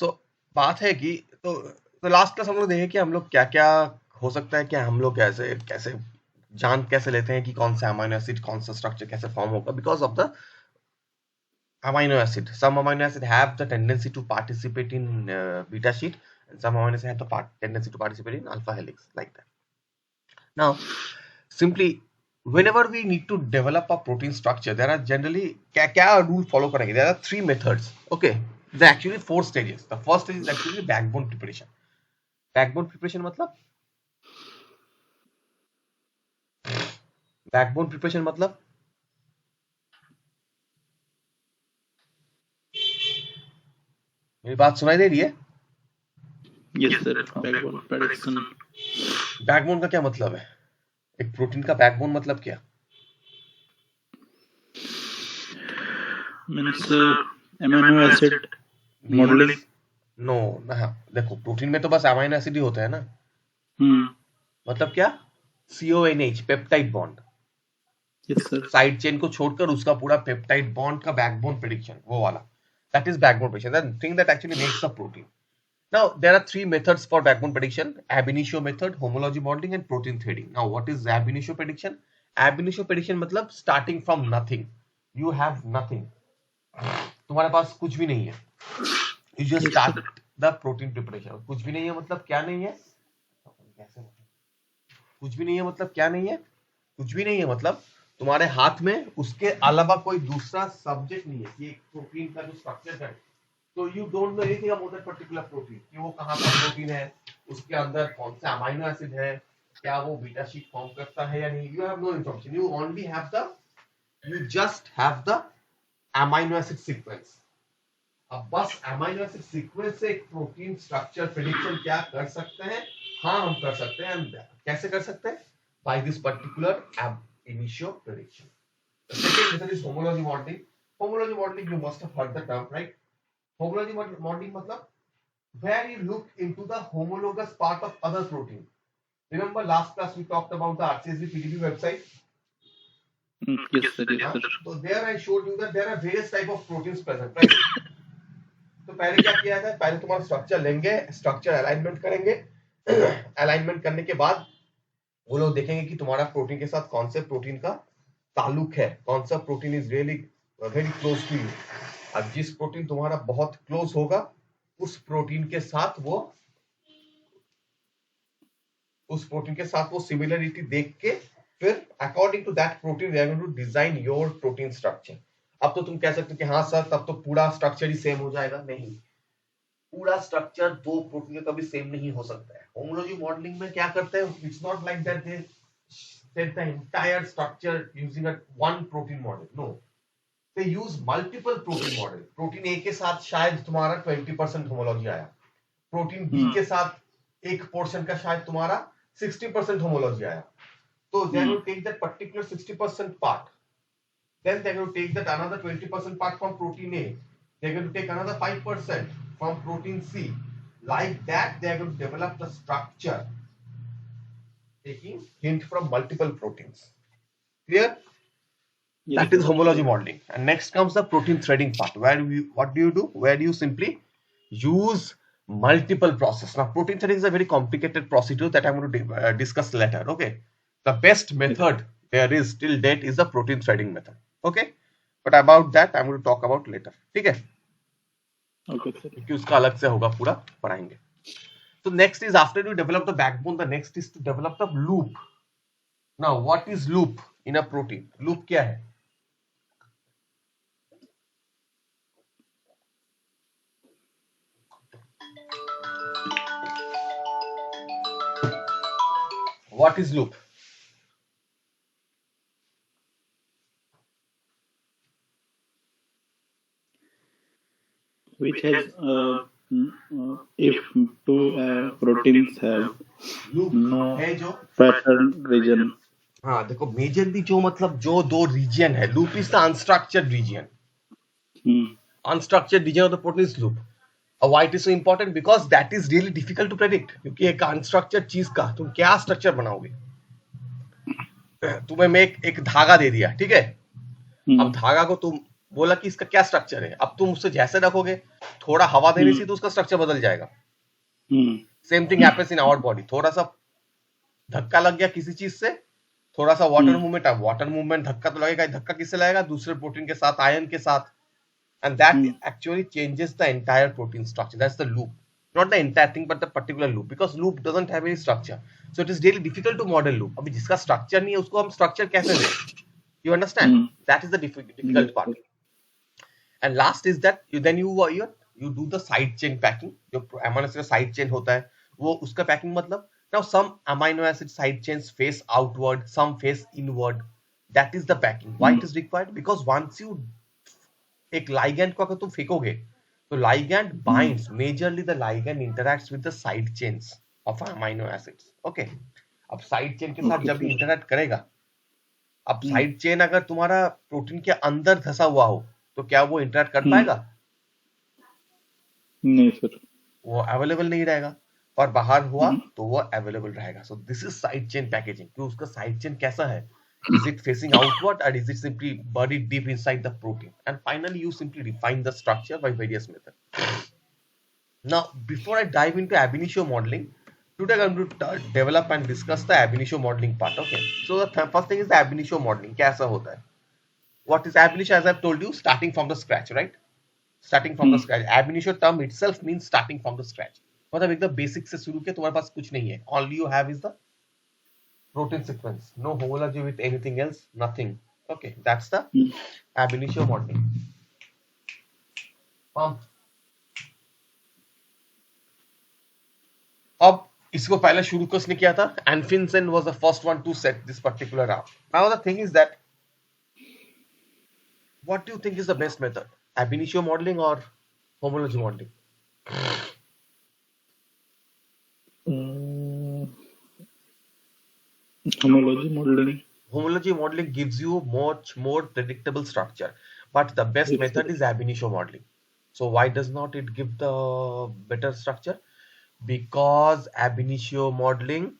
सो बात है कि तो लास्ट क्लास हम लोग देखे कि हम लोग क्या क्या हो सकता है, क्या हम लोग कैसे कैसे जान कैसे लेते हैं कि कौन सा अमीनो एसिड कौन सा स्ट्रक्चर कैसे फॉर्म होगा, because of the amino acid. Some amino acid have the tendency to participate in beta sheet, and some amino acid have the tendency to participate in alpha helix, like that. Now, simply, whenever we need to develop a protein structure, there are generally क्या rule follow करेंगे. There are 3 methods. Okay, there are actually 4 stages. The first stage is actually backbone preparation. Backbone preparation मतलब मेरी बात सुनाई दे रही है? Yes sir, backbone prediction. Backbone का क्या मतलब है? एक प्रोटीन का बैकबोन मतलब क्या? Means amino acid modelling. No, देखो प्रोटीन में तो बस अमीनो एसिड ही होता है ना। मतलब क्या? CONH, peptide bond. Yes sir. Side chain को छोड़कर उसका पूरा पेप्टाइड बॉन्ड का बैकबोन प्रेडिक्शन, वो वाला, that is backbone prediction, that thing that actually makes the protein. Now there are 3 methods for backbone prediction: ab initio method, homology modeling, and protein threading. Now what is ab initio prediction? Ab initio prediction मतलब starting from nothing. You have nothing. तुम्हारे पास कुछ भी नहीं है. You just start the protein preparation. कुछ भी नहीं है मतलब क्या नहीं है? कुछ भी नहीं है मतलब क्या नहीं है? कुछ भी नहीं है मतलब तुम्हारे हाथ में उसके अलावा कोई दूसरा सब्जेक्ट नहीं है कि एक प्रोटीन का जो स्ट्रक्चर है. तो you don't know anything about that particular protein, कि वो कहाँ का प्रोटीन है, उसके अंदर कौन सा अमीनो एसिड है, क्या वो बीटा शीट फॉर्म करता है या नहीं. You have no information. You only have the, you just have the amino acid sequence. अब बस अमीनो एसिड सीक्वेंस से एक प्रोटीन स्ट्रक्चर प्रेडिक्शन क्या कर सकते हैं? हाँ, हम कर सकते हैं. कैसे कर सकते हैं? By this particular ab initio prediction. The second method is homology modeling. Homology modeling, you must have heard the term, right? Homology modeling मतलब where you look into the homologous part of other protein. Remember last class we talked about the RCSB PDB website? Yes sir, yes sir. So there I showed you that there are various type of proteins present, right? तो पहले क्या किया जाए? पहले तुम्हारा structure लेंगे, structure alignment करेंगे. Alignment करने के बाद वो लोग देखेंगे कि तुम्हारा प्रोटीन के साथ कौन से प्रोटीन का ताल्लुक है, कौन सा protein is really very close to you. अब जिस प्रोटीन तुम्हारा बहुत क्लोज होगा उस प्रोटीन के साथ वो सिमिलरिटी देख के फिर according to that protein we are going to design your protein structure. अब तो तुम कह सकते हो कि हाँ सर तब तो पूरा स्ट्रक्चर ही सेम हो जाएगा. नहीं, पूरा स्ट्रक्चर दो प्रोटीन का कभी सेम नहीं हो सकता है. होमोलॉजी मॉडलिंग में क्या करते हैं? It's not like that they set the entire structure using a one protein model. No, they use multiple protein model. Protein A के साथ शायद तुम्हारा 20% होमोलॉजी आया, प्रोटीन बी के साथ एक पोर्शन का शायद तुम्हारा 60% होमोलॉजी आया. तो they are going to take that particular 60% part, then they are going to take that another 20% part from protein A, they are going to take another 5% from protein C. Like that they are going to develop the structure taking hint from multiple proteins. Clear? Yes, that is homology modeling. And next comes the protein threading part, where what do you do? Where you simply use multiple process. Now protein threading is a very complicated procedure that I'm going to discuss later. Okay, the best method there is till date is the protein threading method. Okay, but about that I'm going to talk about later. ठीक है? Okay sir. क्योंकि उसका अलग से होगा, पूरा पढ़ाएंगे. So next is, after you develop the backbone, the next is to develop the loop. Now what is loop in a protein? Loop क्या है? What is loop? Which has if two proteins have loop no है जो pattern region. हाँ देखो, majorly जो मतलब जो दो रीजन है, loop is the unstructured region. Unstructured region of the protein is loop. Why it is so important? Because that is really difficult to predict. क्योंकि एक अनस्ट्रक्चर्ड चीज का तुम क्या स्ट्रक्चर बनाओगे? तुम्हें मैं एक धागा दे दिया, ठीक है? अब धागा को तुम बोला कि इसका क्या स्ट्रक्चर है, अब तुम उससे जैसे रखोगे, थोड़ा हवा देने से तो उसका स्ट्रक्चर बदल जाएगा. Same thing happens in our body. थोड़ा सा धक्का लग गया किसी चीज से, थोड़ा सा वाटर मूवमेंट, अब वाटर मूवमेंट धक्का तो लगेगा, धक्का किससे लगेगा, दूसरे प्रोटीन के साथ, आयन के साथ, and that actually changes the entire protein structure. That's the loop, not the entire thing but the particular loop, because loop doesn't have any structure, so it is really difficult to model loop. अभी जिसका structure नहीं है उसको हम structure कैसे दें? You understand? That is the difficult part. And last is that you do the side chain packing. जो amino acid side chain होता है वो उसका packing मतलब, now some amino acid side chains face outward, some face inward. That is the packing. Why it is required? Because once you एक ligand को अगर तुम फेंकोगे तो ligand binds, majorly the ligand interacts with the side chains of amino acids. Okay, अब side chain के साथ जब interact करेगा, अब side chain अगर तुम्हारा प्रोटीन के अंदर धसा हुआ हो तो क्या वो interact कर पाएगा? नहीं सर, वो अवेलेबल नहीं रहेगा, और बाहर हुआ तो वो अवेलेबल रहेगा. So this is side chain packaging. तो उसका side chain कैसा है? Is it facing outward or is it simply buried deep inside the protein? And finally, you simply refine the structure by various methods. Now, before I dive into ab initio modeling, today I'm going to develop and discuss the ab initio modeling part. Okay. So the first thing is the ab initio modeling. कैसा होता है? What is ab initio? As I've told you, starting from the scratch, right? Starting from the scratch. Ab initio term itself means starting from the scratch. मतलब एकदम basic से शुरू किया, तुम्हारे पास कुछ नहीं है. All you have is the protein sequence, no homology with anything else, nothing. Okay, that's the ab initio modeling. अब इसको पहले शुरू किसने किया था? Anfinsen was the first one to set this particular up. Now the thing is that, what do you think is the best method, ab initio modeling or homology modeling? Homology modeling. Homology modeling gives you much more predictable structure, but the best method is ab initio modeling. So why does not it give the better structure? Because ab initio modeling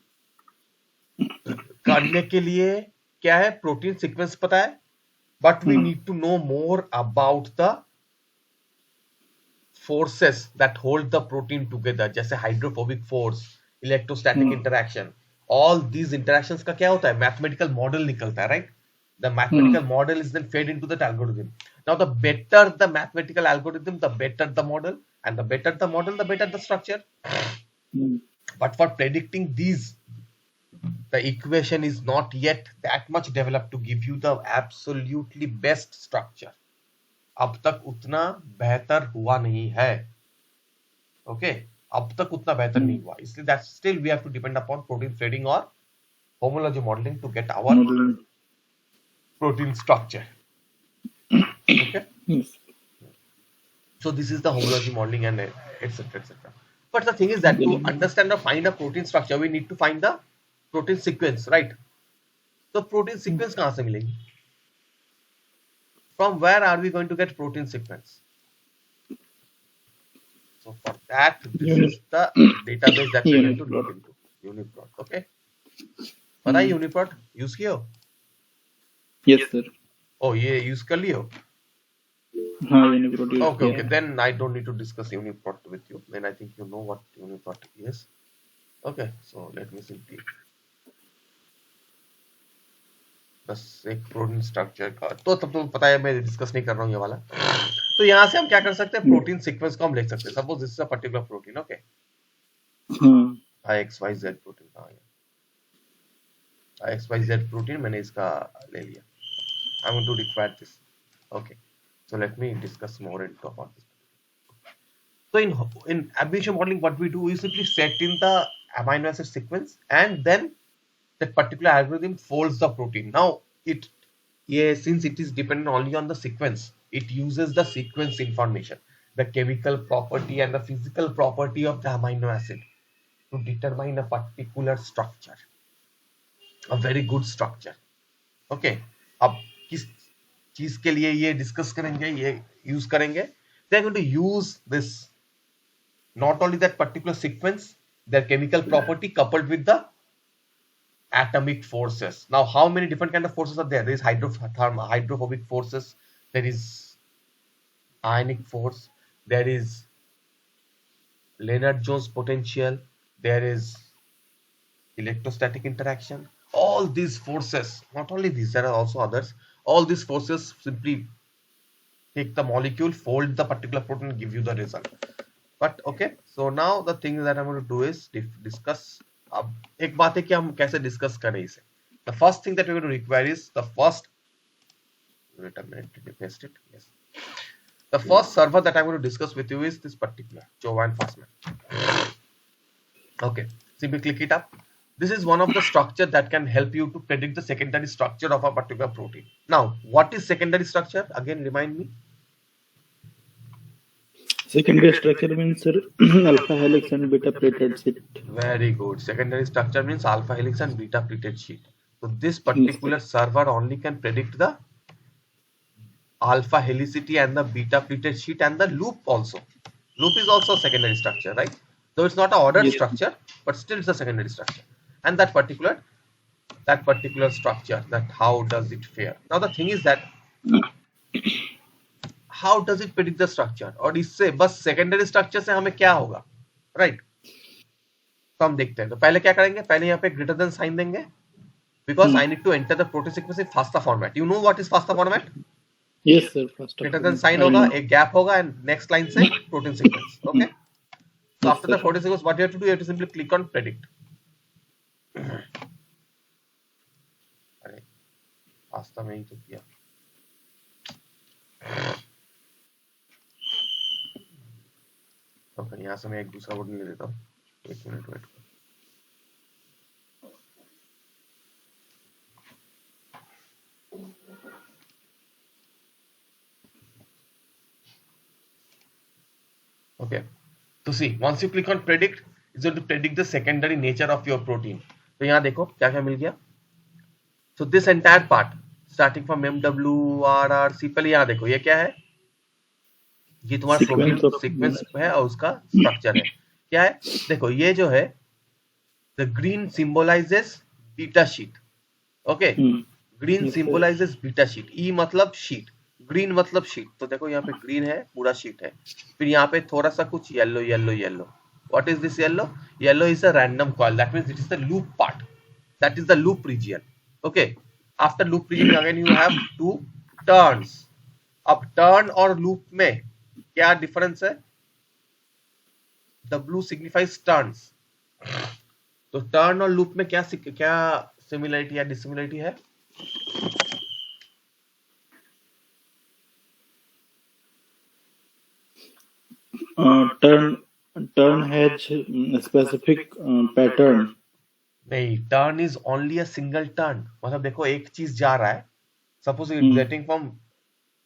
करने के लिए क्या है, protein sequence पता है, but we need to know more about the forces that hold the protein together, जैसे hydrophobic force, electrostatic interaction. All these interactions का क्या होता है, मैथमेटिकल मॉडल निकलता है, right? The mathematical model is then fed into that algorithm. Now the better the mathematical algorithm, the better the model, and the better the model, the better the structure. But for predicting these, the equation is not yet that much developed to give you the absolutely best structure. अब तक उतना बेहतर हुआ नहीं है. Okay, अब तक उतना बेहतर नहीं हुआ, इसलिए that still we have to depend upon protein threading or homology modeling to get our protein structure. Okay. Yes. So this is the homology modeling and etc etc. But the thing is that to understand or find a protein structure, we need to find the protein sequence, right? So protein sequence कहाँ से मिलेगी? From where are we going to get protein sequence? So for that, this is the database that we need to look into. UniProt, okay? पता है UniProt use किया हो? Yes sir. Oh ये use कर लियो? हाँ UniProt use Okay, किया okay. है. Then I don't need to discuss UniProt with you. Then I think you know what UniProt is. Okay, so let me simply बस एक protein structure का तो तब तो पता है, मैं डिस्कस नहीं कर रहा हूँ ये वाला. तो यहाँ से हम क्या कर सकते हैं, प्रोटीन सीक्वेंस को हम लिख सकते हैं. Suppose this is a particular protein, okay, IXYZ protein कहाँ है? IXYZ प्रोटीन मैंने इसका ले लिया. I want to require this. Okay, so let me discuss more into about this. So in ab initio modeling, what we do is simply set in the amino acid sequence, and then that particular algorithm folds the protein. Now since it is dependent only on the sequence, it uses the sequence information, the chemical property and the physical property of the amino acid to determine a particular structure, a very good structure. Okay, अब किस चीज के लिए ये discuss करेंगे, ये use करेंगे? They are going to use this, not only that particular sequence, their chemical property coupled with the atomic forces. Now how many different kind of forces are there? There is hydrophobic forces, there is ionic force, there is Lennard-Jones potential, there is electrostatic interaction. All these forces, not only these, there are also others. All these forces simply take the molecule, fold the particular protein, give you the result. But okay, so now the thing that I'm going to do is discuss. अब एक बात है कि हम कैसे discuss करें इसे. The first thing that we're going to require is the first. Wait a minute, did you paste it? Yes. The first server that I'm going to discuss with you is this particular Jovan Fastman. Okay, simply click it up. This is one of the structure that can help you to predict the secondary structure of a particular protein. Now, what is secondary structure? Again, remind me. Secondary structure means, sir, alpha helix and beta pleated sheet. Very good. Secondary structure means alpha helix and beta pleated sheet. So this particular server only can predict the alpha helicity and the beta pleated sheet and the loop also. Loop is also a secondary structure, right? So it's not an ordered structure, but still it's a secondary structure. And that particular structure, that how does it fare? Now the thing is that how does it predict the structure? और इससे बस secondary structure से हमें क्या होगा, right? तो हम देखते हैं. तो पहले क्या करेंगे? पहले यहाँ पे greater than sign देंगे, because I need to enter the protein sequence in FASTA format. You know what is FASTA format? Yes, sir. Greater than sign होगा, एक gap होगा, and next line से protein sequence. Okay. So after the protein sequence, what you have to do? You have to simply click on predict. अरे FASTA में ही तो किया. Okay, यहाँ से मैं एक दूसरा वर्ड ले लेता हूँ. एक मिनट वेट करो. Okay. So see, once you click on predict, it's going to predict the secondary nature of your protein. तो यहाँ देखो क्या क्या मिल गया. So this entire part, starting from MW, RRC, पहले यहाँ देखो ये क्या है? ये तुम्हारा प्रोटीन सीक्वेंस है और उसका स्ट्रक्चर है. क्या है? देखो ये जो है, the green symbolizes beta sheet. Okay, green symbolizes beta sheet. E मतलब sheet, green मतलब sheet. तो देखो यहाँ पे green है, पूरा sheet है. फिर यहाँ पे थोड़ा सा कुछ yellow. What is this yellow? Yellow is a random coil. That means it is the loop part. That is the loop region. Okay. After loop region again you have two turns. अब turn और loop में क्या difference है? The blue signifies turns. तो turn और loop में क्या similarity या dissimilarity है? Turn has specific pattern. नहीं, turn is only a single turn. मतलब देखो एक चीज जा रहा है. Suppose it's getting from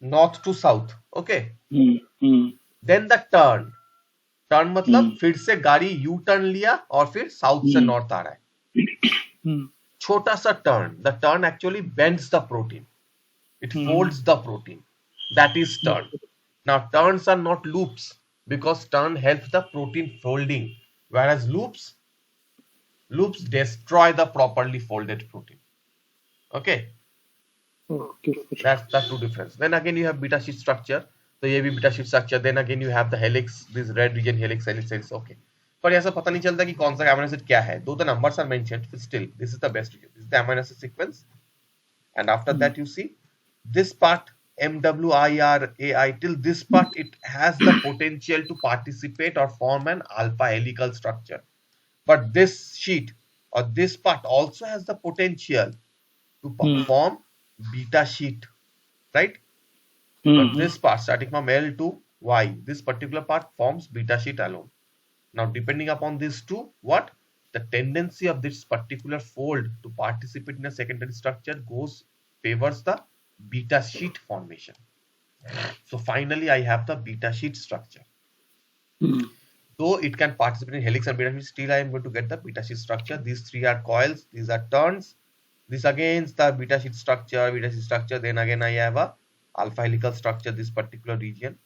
north to south. Okay. Then the turn. Turn मतलब फिर से गाड़ी U turn लिया और फिर south से north आ रहा है. छोटा सा turn. The turn actually bends the protein. It folds the protein. That is turn. Now turns are not loops, because turn helps the protein folding, whereas loops destroy the properly folded protein. Okay. That's the two difference. Then again you have beta sheet structure. So ये भी beta sheet structure. Then again you have the helix, this red region helix. Okay. पर ऐसा पता नहीं चलता कि कौन सा amino acid क्या है. Though the numbers are mentioned, but still this is the best region. This is the amino acid sequence. And after that you see this part, MWIRAI, till this part it has the potential to participate or form an alpha helical structure. But this sheet or this part also has the potential to form beta sheet, right? But this part starting from L to Y, this particular part forms beta sheet alone. Now depending upon these two, what? The tendency of this particular fold to participate in a secondary structure favors the beta sheet formation. So finally I have the beta sheet structure. Though it can participate in helix and beta sheet, still I am going to get the beta sheet structure. These three are coils, these are turns. This again is the beta sheet structure. Then again I have a alpha helical structure, this particular region.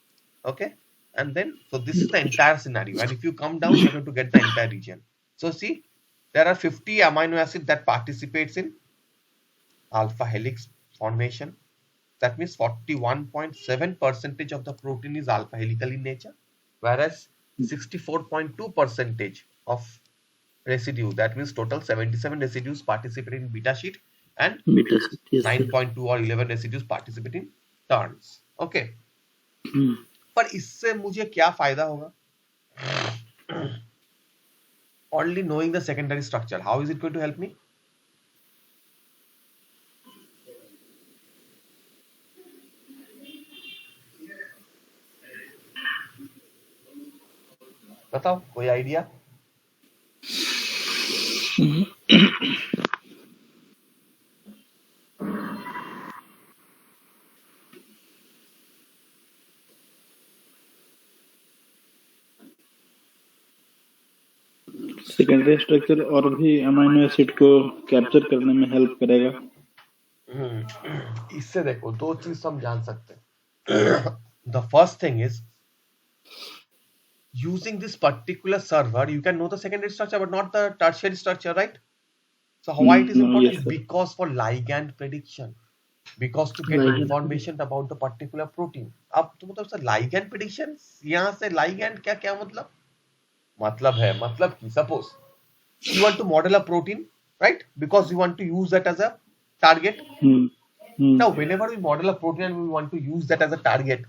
Okay. And then, so this is the entire scenario. And if you come down, you're going to get the entire region. So see, there are 50 amino acids that participates in alpha helix formation. that means 41.7% of the protein is alpha helical in nature, whereas 64.2% of residue, that means total 77 residues participate in beta sheet and beta sheet, yes sir. 9.2 or 11 residues participate in turns. Okay, पर इससे मुझे क्या फायदा होगा? Only knowing the secondary structure, how is it going to help me? बताओ, कोई idea? Secondary structure और भी अमीनो एसिड को कैप्चर करने में हेल्प करेगा। इससे देखो दो चीज हम जान सकते हैं। The first thing is using this particular server you can know the secondary structure but not the tertiary structure, right? So why it is important? Yes, sir. Because for ligand prediction, because to get Ligand information about the particular protein. अब तो मतलब sir ligand prediction, यहाँ से ligand क्या क्या मतलब है, मतलब कि suppose you want to model a protein, right? Because you want to use that as a target. Now whenever we model a protein and we want to use that as a target,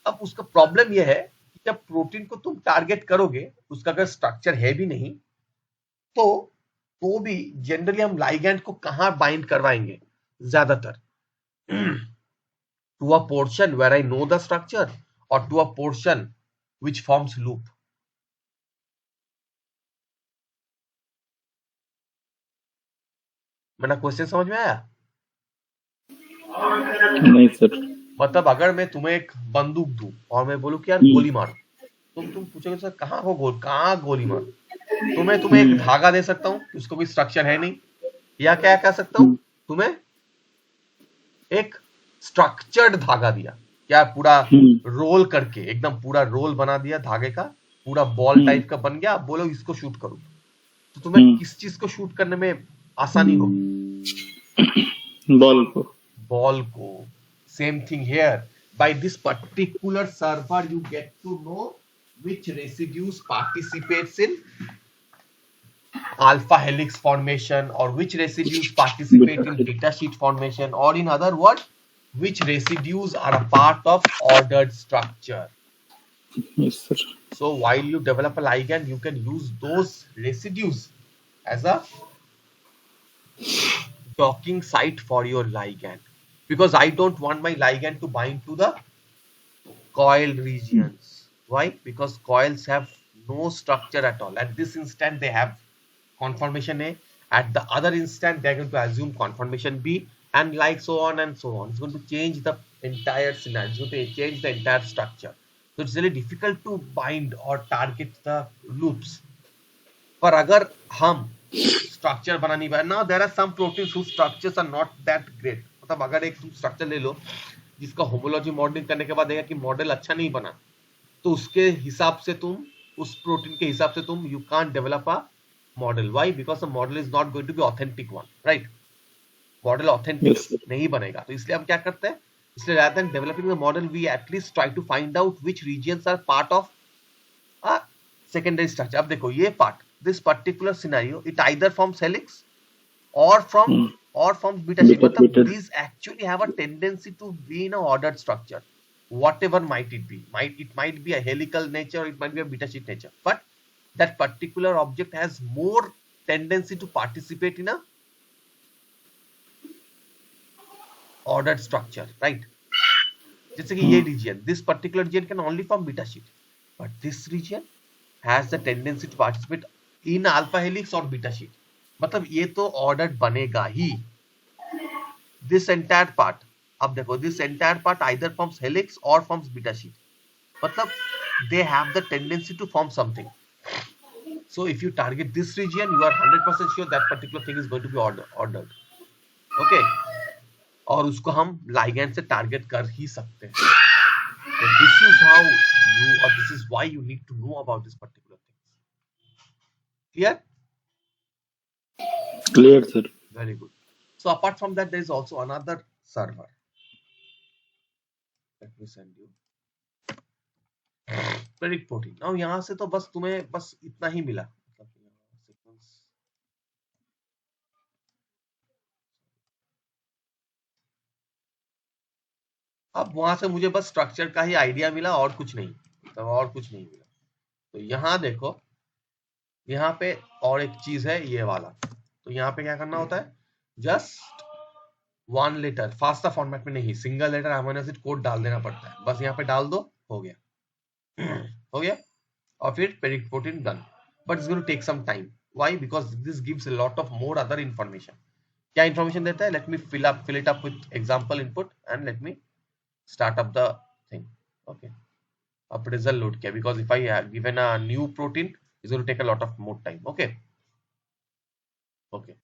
अब उसका problem यह है कि जब protein को तुम target करोगे, उसका अगर स्ट्रक्चर है भी नहीं तो भी जनरली हम लाइगैंड को कहां बाइंड करवाएंगे ज्यादातर? To a portion where I know the structure और to a portion which forms loop. मेरा क्वेश्चन समझ में आया? नहीं सर। मतलब अगर मैं तुम्हें एक बंदूक दूं और मैं बोलूं कि यार गोली मारो, तुम पूछोगे सर कहाँ गोली मारो? तुम्हें एक धागा दे सकता हूँ, उसको कोई स्ट्रक्चर है नहीं, या क्या कह सकता हूँ, तुम्हें एक स्ट्रक्चर्ड धागा दिया, क्या पूरा रोल करके एकदम पूरा रोल बना दिया धागे का, पूरा बॉल टाइप का बन गया, आप बोलो इसको शूट करो, तो तुम्हें किस चीज को शूट करने में आसानी हो? बॉल को। Same thing here. By this particular server, you get to know which residues participates in alpha helix formation, or which residues participate in beta sheet formation, or in other words, which residues are a part of ordered structure. Yes, sir. So while you develop a ligand, you can use those residues as a docking site for your ligand. Because I don't want my ligand to bind to the coiled regions. Why? Because coils have no structure at all. At this instant, they have conformation A. At the other instant, they're going to assume conformation B, and like so on and so on. It's going to change the entire scenario. It's going to change the entire structure. So it's really difficult to bind or target the loops. पर अगर हम structure बना नहीं पाए, now there are some proteins whose structures are not that great. मतलब अगर एक तुम स्ट्रक्चर ले लो जिसका होमोलॉजी मॉडलिंग करने के बाद देखा कि मॉडल अच्छा नहीं बना, तो उसके हिसाब से तुम उस प्रोटीन के हिसाब से तुम you can't develop a model. Why? Because the model is not going to be authentic one, right? Model authentic नहीं बनेगा. तो इसलिए हम क्या करते हैं, इसलिए rather than developing the model, we at least try to find out which regions are part of a secondary structure. अब देखो ये part, this particular scenario, it either forms helix or forms beta sheet. But these actually have a tendency to be in an ordered structure, whatever might it be. It might be a helical nature, it might be a beta sheet nature, but that particular object has more tendency to participate in a ordered structure, right? जैसे कि ये region, this particular region can only form beta sheet, but this region has the tendency to participate in alpha helix or beta sheet. मतलब ये तो ordered बनेगा ही. This entire part, अब देखो, this entire part either forms helix or forms beta sheet. मतलब they have the tendency to form something. So if you target this region, you are 100% sure that particular thing is going to be ordered. Okay? और उसको हम ligand से target कर ही सकते हैं. So this is how you, or this is why you need to know about this particular thing. Clear? Clear, sir. Very good. So apart from that, there is also another server. Let me send you predict protein. Now यहाँ से तो बस तुम्हें बस इतना ही मिला, sequence. अब वहां से मुझे बस स्ट्रक्चर का ही आइडिया मिला और कुछ नहीं, तो और कुछ नहीं मिला. तो यहाँ देखो, यहाँ पे और एक चीज है ये वाला. तो यहाँ पे क्या करना होता है, just one letter FASTA format में नहीं, single letter amino acid code डाल देना पड़ता है. बस यहाँ पे डाल दो, हो गया हो गया. और फिर predict protein done. But it's going to take some time. Why? Because this gives a lot of more other information. क्या information देता है? Let me fill it up with example input and let me start up the thing. Okay. अब result load किया, because if I have given a new protein, it's going to take a lot of more time. Okay. Okay.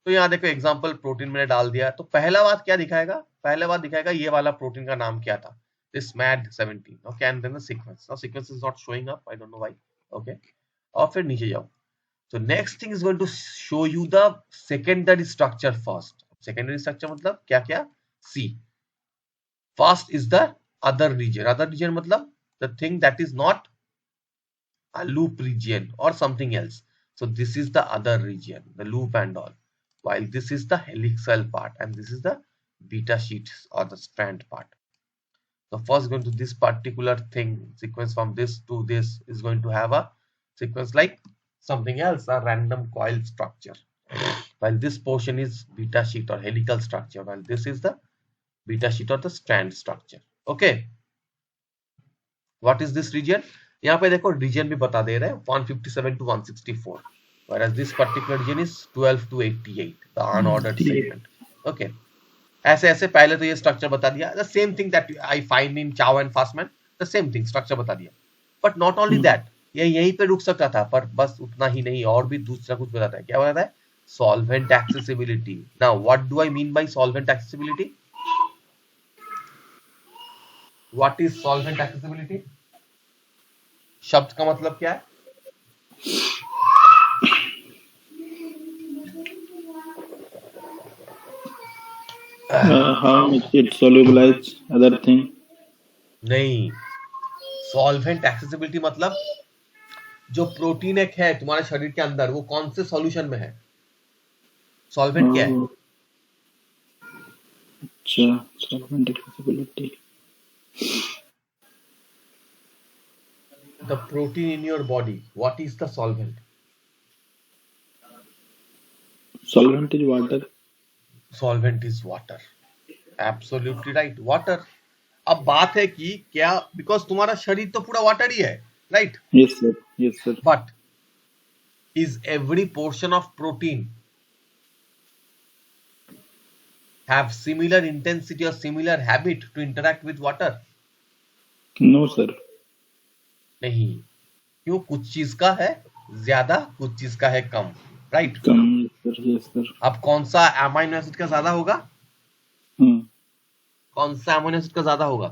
तो यहाँ देखो example protein मैंने डाल दिया. तो पहला बात क्या दिखाएगा? पहला बात दिखाएगा ये वाला प्रोटीन का नाम क्या था, this MAD17. Okay, and then the sequence. Now sequence is not showing up, I don't know why. Okay, और फिर नीचे जाओ. So next thing is going to show you the secondary structure first. Secondary structure मतलब क्या क्या? See, first is the other region. Other region मतलब the thing that is not a loop region or something else. So this is the other region, the loop and all. While this is the helical part and this is the beta sheet or the strand part. So first going to this particular thing, sequence from this to this is going to have a sequence like something else, a random coil structure. While this portion is beta sheet or helical structure, while this is the beta sheet or the strand structure. Okay. What is this region? यहाँ पे देखो region भी बता दे रहे हैं 157 to 164. Whereas this particular region is 12 to 88, the unordered segment. Okay. ऐसे ऐसे पहले तो ये स्ट्रक्चर बता दिया, the same thing that I find in Chow and Fastman, the same thing, structure बता दिया. But not only that, ये यहीं पे रुक सकता था, पर बस उतना ही नहीं, और भी दूसरा कुछ बताता है. क्या बताता है? Solvent accessibility. Now what do I mean by solvent accessibility? What is solvent accessibility? शब्द का मतलब क्या है? How it solubilize other thing? नहीं, सॉल्वेंट एक्सेसिबिलिटी मतलब जो प्रोटीन एक है तुम्हारे शरीर के अंदर, वो कौन से सॉल्यूशन में है? सॉल्वेंट क्या है? अच्छा, solvent accessibility. The protein in your body, what is the solvent? Solvent is water. Solvent is water. Absolutely right, water. अब बात है कि क्या, बिकॉज तुम्हारा शरीर तो पूरा वाटर ही है, right? Yes sir, yes sir. But is every portion of protein have similar intensity or similar habit to interact with water? No sir. नहीं. क्यों? कुछ चीज का है ज्यादा, कुछ चीज का है कम, राइट? कम. Yes sir, yes sir. अब कौन सा अमीनो एसिड का ज्यादा होगा? कौन सा अमीनो एसिड का ज्यादा होगा?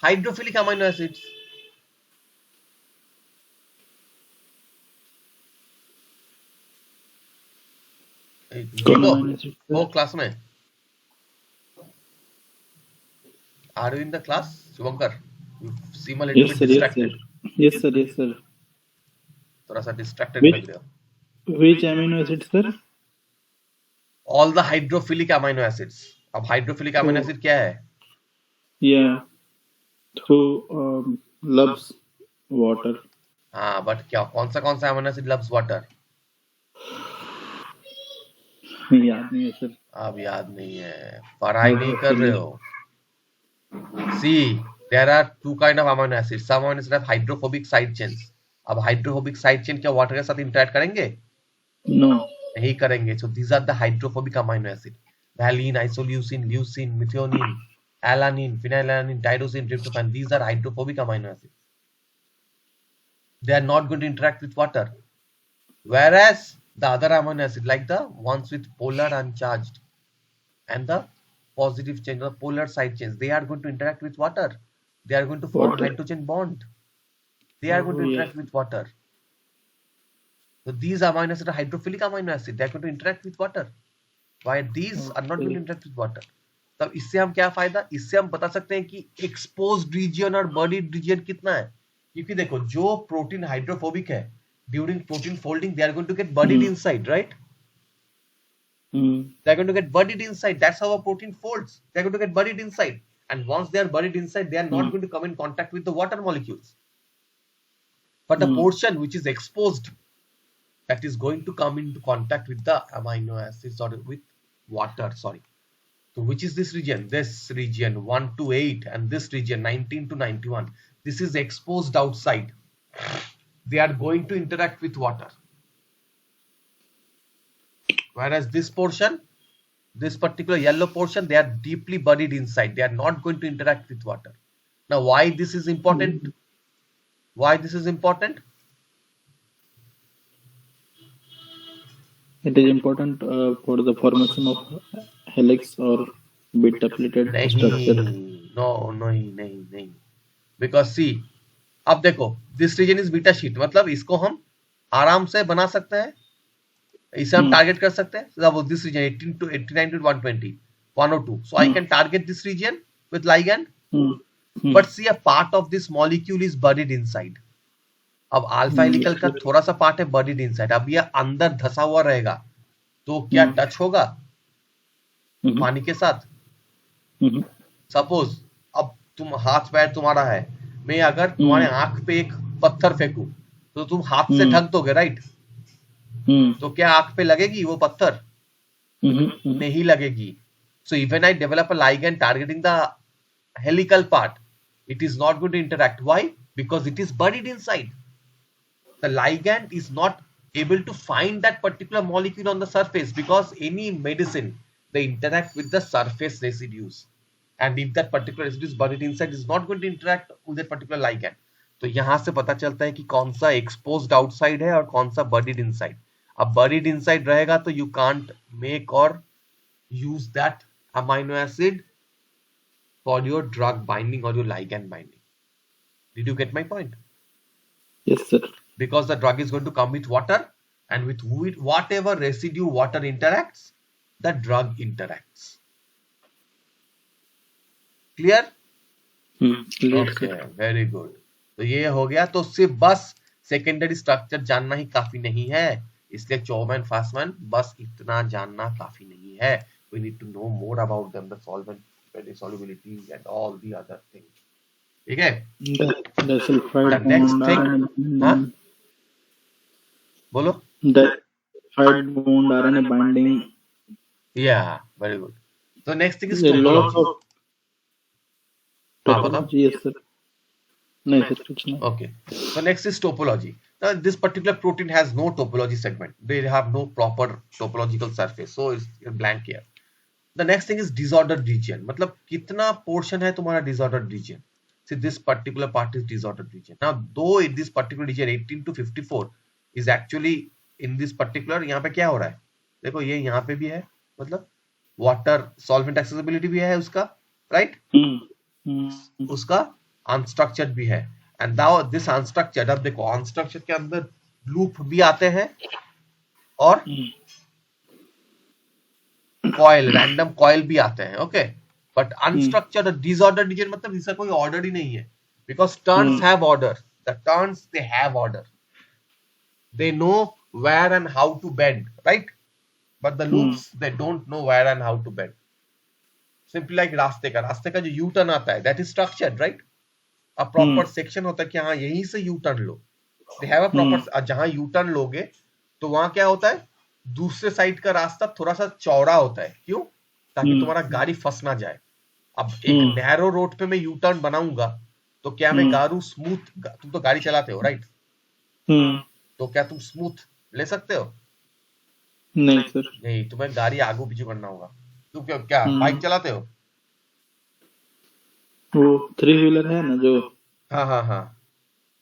Hydrophilic amino acids. वो क्लास में Are you in the class, Shubhankar? You seem a little Yes bit sir, yes distracted. sir. Yes sir, yes sir. थोड़ा सा distracted Which- लग रहे हो. Which amino acid sir? All the hydrophilic amino acids. अब hydrophilic amino acid क्या है? Yeah. Who loves water? हाँ, but क्या कौन सा अमीनो एसिड लव्स वाटर? याद नहीं है सर. अब याद नहीं है, पढ़ाई नहीं कर रहे हो. See, there are two kind of amino acids. Some amino acids have hydrophobic side chains. अब हाइड्रोफोबिक साइड चेन क्या वाटर के साथ इंटरेक्ट करेंगे? No. नहीं करेंगे. So these are the hydrophobic amino acid. Valine, isoleucine, leucine, methionine, alanine, phenylalanine, tyrosine, tryptophan. These are hydrophobic amino acids. They are not going to interact with water. Whereas the other amino acid, like the ones with polar uncharged and the positive chain or polar side chains, they are going to interact with water. They are going to form Water. hydrogen bond. they are going to Oh, interact with water. So these amino acids are hydrophilic amino acid, they are going to interact with water. Why these are not going to interact with water? तब इससे हम क्या फायदा, इससे हम बता सकते हैं कि एक्सपोज्ड रीजन और बर्डिड रीजन कितना है. क्योंकि देखो जो प्रोटीन हाइड्रोफोबिक है, during protein folding they are going to get buried inside, right? They are going to get buried inside. That's how a protein folds. They are going to get buried inside. And once they are buried inside, they are not going to come in contact with the water molecules. But the portion which is exposed, that is going to come into contact with the amino acids or with water. Sorry. So which is this region? This region 1 to 8 and this region 19 to 91. This is exposed outside. They are going to interact with water. Whereas this portion, this particular yellow portion, they are deeply buried inside. They are not going to interact with water. Now, why this is important? Why this is important? It is important for the formation of helix or beta plated structure. नहीं. Because see, अब देखो, this region is beta sheet. मतलब इसको हम आराम से बना सकते हैं. इसे हम टारगेट कर सकते हैं. This region 18 to 89 to 120, 102. So I can target this region with ligand. But see, a part of this molecule is buried inside. अब अल्फा हेलिकल का थोड़ा सा पार्ट है बuried inside. अब ये अंदर धसा हुआ रहेगा, तो क्या टच होगा पानी के साथ? सपोज अब तुम हाथ पैर तुम्हारा है, मैं अगर तुम्हारे आंख पे एक पत्थर फेंकूं तो तुम हाथ से ढक दोगे, राइट? तो क्या आंख पे लगेगी वो पत्थर? नहीं लगेगी. So even I develop a ligand targeting the helical part, it is not going to interact. Why? Because it is buried inside. The ligand is not able to find that particular molecule on the surface, because any medicine, they interact with the surface residues. And if that particular residue is buried inside, it is not going to interact with that particular ligand. तो यहाँ से पता चलता है कि कौन सा exposed outside है और कौन सा buried inside. अब buried inside रहेगा तो you can't make or use that amino acid for your drug binding or your ligand binding. Did you get my point? Yes, sir. Because the drug is going to come with water, and with whatever residue water interacts, the drug interacts. Clear? Clear, Okay, sir. very good. तो ये हो गया. तो सिर्फ बस secondary structure जानना ही काफी नहीं है, इसलिए चौमैन फास्टमैन बस इतना जानना काफी नहीं है. We need to know more about them, the solvent, the solubility and all the other things. ठीक है? The sulfide The next bond thing, RNA, हाँ? बोलो. the sulfide bond RNA binding. Yeah, very good. So next thing is The loss topology. of हाँ बताओ. topology. Yes, sir. नहीं sir, कुछ नहीं. Okay. So next is topology. Now this particular protein has no topology segment. They have no proper topological surface. So it's blank here. The next thing is disordered region. मतलब कितना portion है तुम्हारा disordered region? See, this particular part is disordered region. Now though in this particular region 18 to 54 is actually in this particular, यहाँ पे क्या हो रहा है? देखो ये यहाँ पे भी है, मतलब water solvent accessibility भी है उसका, right? उसका unstructured भी है. And now this unstructured, अब देखो unstructured के अंदर loop भी आते हैं और coil, random coil भी आते हैं. Okay, but unstructured और disordered region मतलब इसका कोई order ही नहीं है, because turns have order. The turns, they have order. They know where and how to bend, right? But the loops, they don't know where and how to bend. Simply like रास्ते का जो U turn आता है, that is structured, right? A proper section होता है कि हाँ यहीं से U turn low. They have a proper, जहाँ U turn लोगे तो वहाँ क्या होता है, दूसरे साइड का रास्ता थोड़ा सा चौड़ा होता है. क्यों? ताकि तुम्हारा गाड़ी फंस ना जाए. अब एक नैरो रोड पे मैं यू टर्न बनाऊंगा तो क्या मैं गारू स्मूथ, तुम तो गाड़ी चलाते हो, राइट? तो क्या तुम स्मूथ ले सकते हो? नहीं सर. नहीं, तुम्हें गाड़ी आगू पीछे करना होगा. तुम क्या बाइक चलाते हो? वो 3 व्हीलर है ना जो, हाँ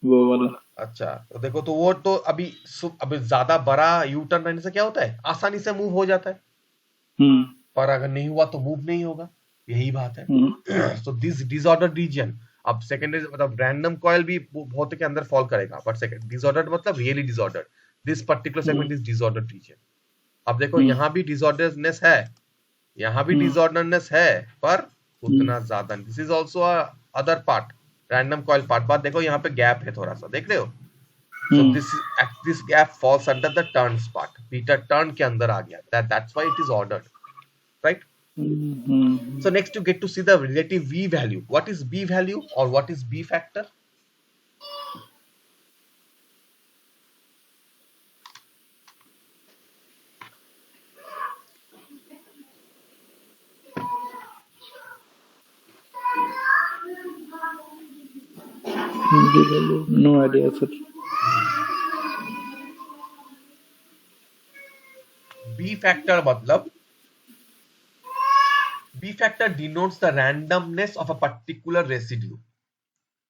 वो वाला. अच्छा, तो देखो, तो वो तो अभी ज्यादा बड़ा यू टर्न रहने से क्या होता है, आसानी से मूव हो जाता है. पर अगर नहीं हुआ तो मूव नहीं होगा. यही बात है. So this disordered region, अब सेकेंडरी मतलब रैंडम कॉइल भी बहुत के अंदर फॉल करेगा, बट सेकंड डिसऑर्डर्ड मतलब really disordered, this particular segment is disordered region. अब देखो यहाँ भी डिसऑर्डरनेस है, यहाँ भी डिसऑर्डरनेस है, पर उतना ज्यादा। This is also other part, random coil part. बात देखो यहाँ पे गैप है थोड़ा सा, देख रहे हो? So this gap falls under the turns part. Beta turn के अंदर आ गया, that's why it is ordered, right? So next you get to see the relative V value. What is B value or what is B factor? No idea, sir. B factor मतलब B factor denotes the randomness of a particular residue.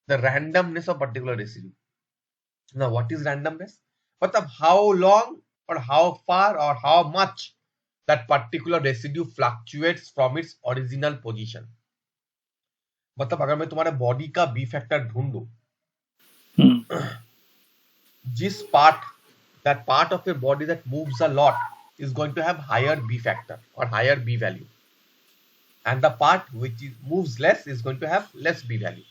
The randomness of particular residue. Now what is randomness? मतलब how long or how far or how much that particular residue fluctuates from its original position. मतलब अगर मैं तुम्हारे body का B factor ढूंढूं, जिस that part of your body that moves a lot is going to have higher B factor or higher B value, and the part which moves less is going to have less B value.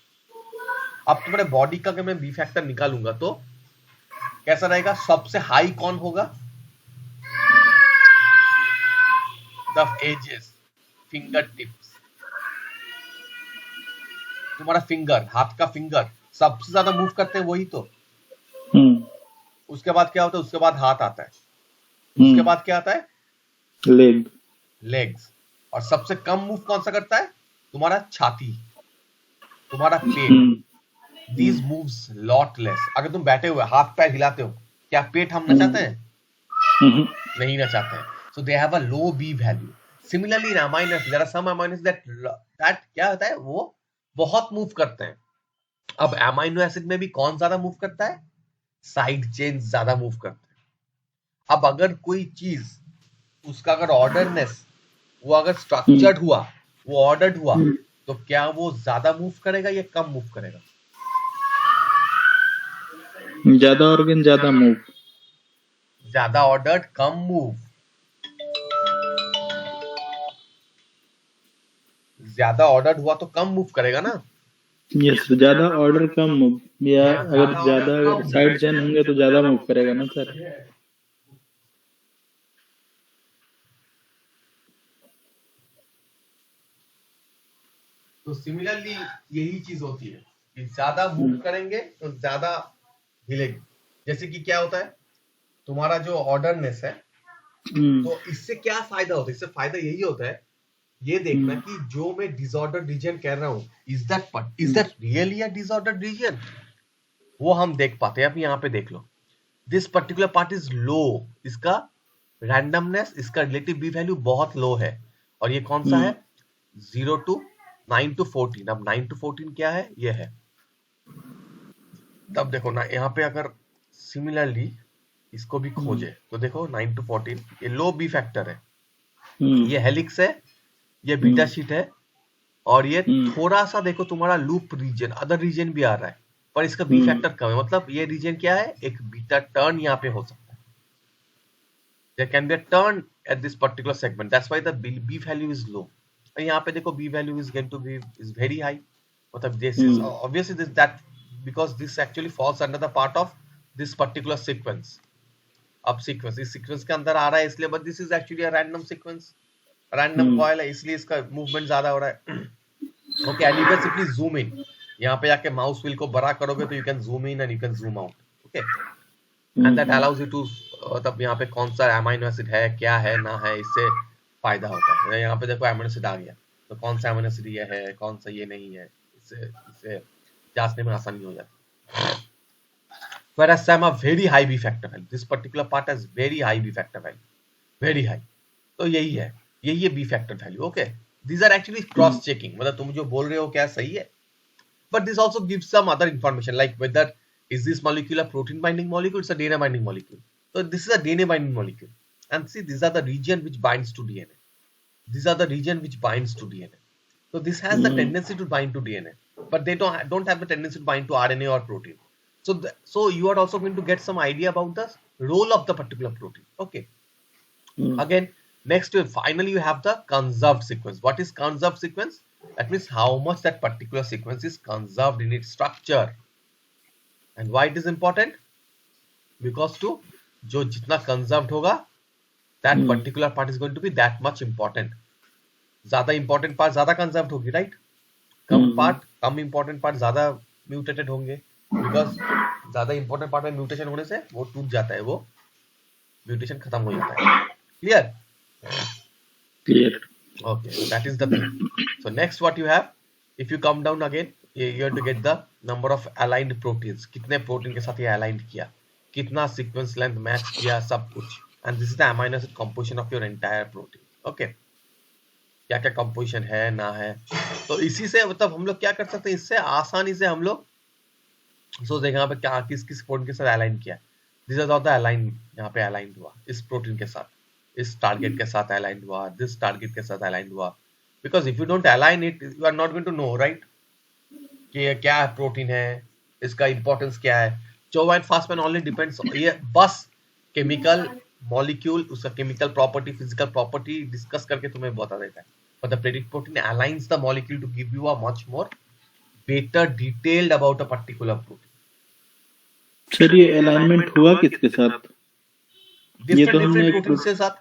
अब तुम्हारे body का अगर मैं B factor निकालूंगा तो कैसा रहेगा? सबसे हाई कौन होगा? The edges, finger tips. तुम्हारा फिंगर, हाथ का फिंगर सबसे ज्यादा मूव करते हैं वही तो। उसके बाद क्या होता है? उसके बाद हाथ आता है, उसके बाद क्या आता है? लेग्स। और सबसे कम मूव कौन सा करता है? तुम्हारा छाती, तुम्हारा पेट। These moves lot less. अगर तुम बैठे हुए हाथ पैर हिलाते हो, क्या पेट हम नचाते हैं? नहीं नचाते हैं। So they have a low B value. Similarly in amino acids, there are some amino acids that क्या होता है? वो बहुत मूव करते हैं। अब अमाइनो एसिड में भी कौन ज्यादा मूव करता है? साइड चेन ज्यादा मूव करते हैं। अब अगर कोई चीज उसका अगर ऑर्डरनेस, वो अगर स्ट्रक्चर्ड हुआ, वो ऑर्डर्ड हुआ, तो क्या वो ज्यादा मूव करेगा या कम मूव करेगा? ज्यादा ऑर्गन ज्यादा मूव, ज्यादा ऑर्डर्ड कम मूव, ज्यादा ऑर्डर्ड हुआ तो कम मूव करेगा ना? यस, ज्यादा ऑर्डर कम मूव, या अगर ज्यादा साइड चेन होंगे तो ज्यादा मूव करेगा ना सर? तो सिमिलरली यही चीज होती है कि ज्यादा मूव करेंगे तो ज्यादा हिलेगी। जैसे कि क्या होता है, तुम्हारा जो ऑर्डरनेस है, तो इससे क्या फायदा होता है? इससे फायदा यही होता है, ये देखना कि जो मैं डिसऑर्डर्ड रीजन कह रहा हूं, is that really a disordered region? वो हम देख पाते हैं। अब यहाँ पे देख लो, this particular part is low, इसका रैंडमनेस, इसका रिलेटिव बी वैल्यू बहुत लो है। और ये कौन सा है? 0 to 9 to 14। अब 9 to 14 क्या है? ये है। तब देखो ना, यहाँ पे अगर सिमिलरली इसको भी खोजे तो देखो 9 to 14 ये लो बी फैक्टर है, ये हेलिक्स है, ये बीटा शीट है, और ये थोड़ा सा देखो तुम्हारा लूप रीजन, अदर रीजन भी आ रहा है, पर इसका बी फैक्टर कम है। मतलब ये रीजन क्या है? एक बीटा टर्न यहाँ पे हो सकता है। There can be a turn at this particular segment. That's why the B value is low. और यहाँ पे देखो B value is going to be is very high. मतलब this is obviously this that because this actually falls under the part of this particular sequence. अब sequence इस sequence के अंदर आ रहा है इसलिए, but this is actually a random sequence. Random coil है इसलिए इसका मूवमेंट ज्यादा हो रहा है। Okay, and you can simply zoom in. यहाँ पे जाके माउस व्हील को बड़ा करोगे तो you can zoom in and you can zoom out. Okay, and that allows you to, तब यहाँ पे कौन सा अमीनो एसिड है, क्या है ना है, इससे फायदा होता है। यहाँ पे देखो अमीनो एसिड आ गया, तो कौन सा अमीनो एसिड ये है, कौन सा ये नहीं है, इससे जांचने में आसानी हो जाती है। Whereas some are very high B factor value. This particular part has very high B factor value, very high. तो यही है B factor value. Okay, these are actually cross checking. मतलब तुम जो बोल रहे हो क्या सही है, but this also gives some other information like whether is this molecule a protein binding molecule, it's a DNA binding molecule. So this is a DNA binding molecule, and see these are the region which binds to DNA. These are the region which binds to DNA. So this has the tendency to bind to DNA. but they don't have the tendency to bind to RNA or protein. So you are also going to get some idea about the role of the particular protein. Okay. Again, next finally you have the conserved sequence. What is conserved sequence? That means how much that particular sequence is conserved in its structure. And why it is important? Because to जो जितना conserved होगा, that particular part is going to be that much important. ज़्यादा important part ज़्यादा conserved होगी, right? कम important part ज़्यादा mutated होंगे, because ज़्यादा important part में mutation होने से वो टूट जाता है, वो mutation खत्म हो जाता है. Clear? Okay, so that is the thing. So next what you have, if you come down again, you have to get the number of aligned proteins. कितने protein के साथ ये aligned किया, कितना sequence length match किया, सब कुछ. And this is the amino acid composition of your entire protein. Okay. क्या क्या composition है ना है. तो इसी से मतलब हम लोग क्या कर सकते हैं, इससे आसानी से हम लोग सोच देंगे यहाँ पे क्या किस प्रोटीन के साथ अलाइन किया. This is of the align, यहाँ पे अलाइन हुआ इस प्रोटीन के साथ, इस टारगेट के साथ अलाइन हुआ, दिस टारगेट के साथ अलाइन हुआ. Because if you don't align it, you are not going to know, right, कि क्या प्रोटीन है, इसका इंपॉर्टेंस क्या है. Chou and Fasman only depends, ये बस केमिकल मॉलिक्यूल, उसका chemical property, physical property discuss करके तुम्हें बता देता है. But the predicted protein aligns the molecule to give you a much more better detailed about a particular protein. Sir ये alignment हुआ किसके साथ? ये तो हमने एक प्रोटीन के साथ,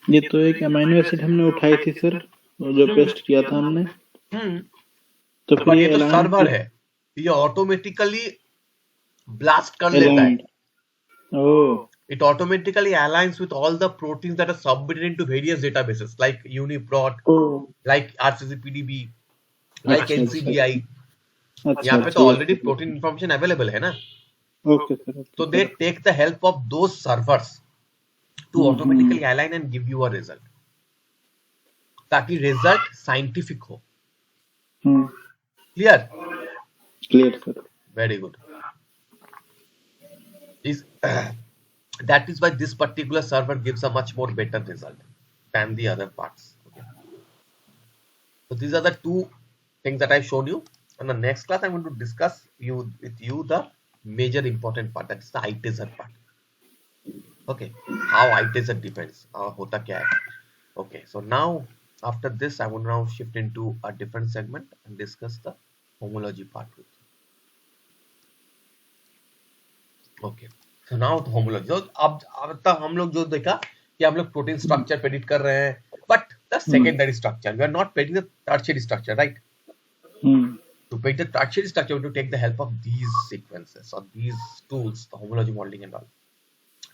ये तो एक अमीनो एसिड हमने उठाई थी सर, जो पेस्ट किया था हमने. तो फिर ये तो सर्वर है, ये ऑटोमेटिकली ब्लास्ट कर लेता है. ओह, it automatically aligns with all the proteins that are submitted into various databases like UniProt, like RCCPDB, like NCBI. यहाँ पे तो already protein information available है ना. Okay, sir. So they take the help of those servers to automatically align and give you a result, ताकि result scientific हो. Clear? Clear, sir. Very good. That is why this particular server gives a much more better result than the other parts. Okay. So these are the two things that I've shown you. In the next class, I'm going to discuss with you the major important part, that is the iter part. Okay, how iter depends, hota kya hai. Okay, so now after this, I will now shift into a different segment and discuss the homology part with you. Okay. So now the homology. So अब तक हम लोग जो देखा कि हम लोग protein structure predict कर रहे हैं, but the secondary structure, we are not predicting the tertiary structure, right? To predict the tertiary structure, we have to take the help of these sequences or these tools, the homology modeling and all.